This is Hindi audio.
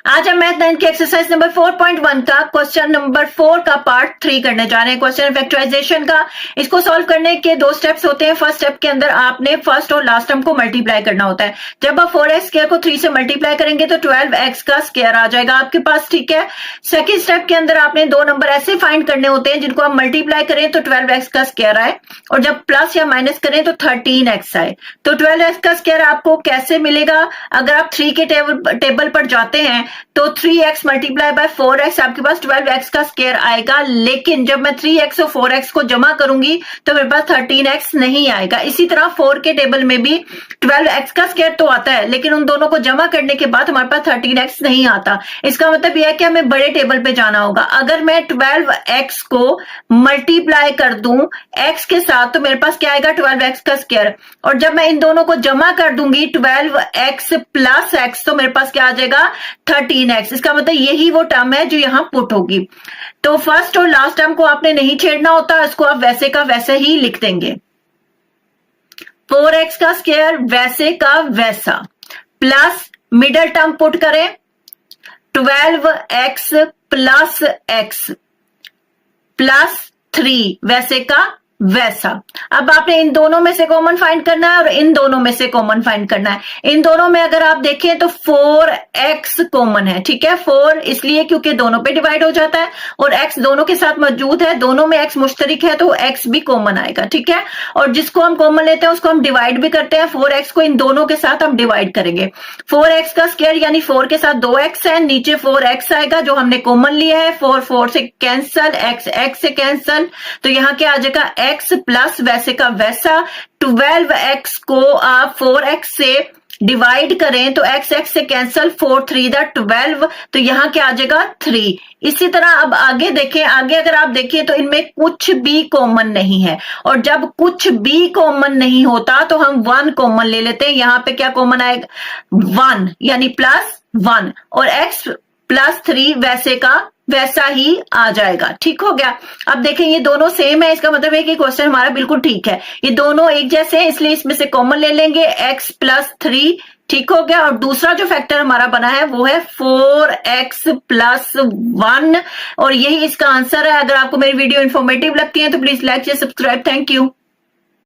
आज हम मैथ 9 की एक्सरसाइज नंबर 4.1 का क्वेश्चन नंबर 4 का पार्ट 3 करने जा रहे हैं। क्वेश्चन फैक्टराइजेशन का। इसको सॉल्व करने के दो स्टेप्स होते हैं। फर्स्ट स्टेप के अंदर आपने फर्स्ट और लास्ट टर्म को मल्टीप्लाई करना होता है। जब आप 4x स्क्वायर को 3 से मल्टीप्लाई करेंगे तो 12x का स्क्वायर आ जाएगा आपके पास, ठीक है। सेकेंड स्टेप के अंदर आपने दो नंबर ऐसे फाइंड करने होते हैं जिनको आप मल्टीप्लाई करें तो 12x का स्क्वायर आए, और जब प्लस या माइनस करें तो 13x आए। तो 12x का स्क्वायर आपको कैसे मिलेगा? अगर आप 3 के टेबल पर जाते हैं तो 3x मल्टीप्लाई बाय 4x आपके पास 12x का स्क्वायर आएगा, लेकिन जब मैं 3x और 4x को जमा करूंगी तो मेरे पास 13x नहीं आएगा। इसी तरह 4 के टेबल में भी 12x का स्क्वायर तो आता है, लेकिन उन दोनों को जमा करने के बाद हमारे पास 13x नहीं आता। इसका मतलब यह है कि हमें बड़े टेबल पे जाना होगा। अगर मैं 12x को मल्टीप्लाई कर दूं x के साथ तो मेरे पास क्या आएगा? 12x का स्क्वायर, और जब मैं इन दोनों को जमा कर दूंगी 12x प्लस x तो मेरे पास क्या आ जाएगा? 13x। इसका मतलब यही वो टर्म है जो यहां पुट होगी। तो फर्स्ट और लास्ट टर्म को आपने नहीं छेड़ना होता, इसको आप वैसे का वैसे ही लिख देंगे। 4x का स्क्वायर वैसे का वैसा, प्लस मिडल टर्म पुट करें 12x प्लस x प्लस 3 वैसे का वैसा। अब आपने इन दोनों में से कॉमन फाइंड करना है और इन दोनों में से कॉमन फाइंड करना है। इन दोनों में अगर आप देखें तो 4x कॉमन है, ठीक है। 4 इसलिए क्योंकि दोनों पे डिवाइड हो जाता है और x दोनों के साथ मौजूद है, दोनों में x मुश्तरिक है तो x भी कॉमन आएगा, ठीक है। और जिसको हम कॉमन लेते हैं उसको हम डिवाइड भी करते हैं। 4x को इन दोनों के साथ हम डिवाइड करेंगे। 4x का स्क्वायर यानी 4 के साथ 2x है, नीचे 4x आएगा जो हमने कॉमन लिया है। 4 से कैंसल, x से कैंसल, तो यहां क्या आ जाएगा? x प्लस वैसे का वैसा। 12x को आप 4x से डिवाइड करें तो x से कैंसल, 4 3 12, तो यहां क्या आ जाएगा? 3। इसी तरह अब आगे देखें, आगे अगर आप देखें तो इनमें कुछ भी कॉमन नहीं है, और जब कुछ भी कॉमन नहीं होता तो हम 1 कॉमन ले लेते हैं। यहां पे क्या कॉमन आएगा? 1 यानी प्लस 1, और x प्लस 3 वैसे का वैसा ही आ जाएगा, ठीक हो गया। अब देखें ये दोनों सेम है, इसका मतलब है कि क्वेश्चन हमारा बिल्कुल ठीक है। ये दोनों एक जैसे हैं इसलिए इसमें से कॉमन ले लेंगे, x प्लस 3, ठीक हो गया। और दूसरा जो फैक्टर हमारा बना है वो है 4x प्लस 1, और यही इसका आंसर है। अगर आपको मेरी वीडियो इंफॉर्मेटिव लगती है तो please like share subscribe. Thank you.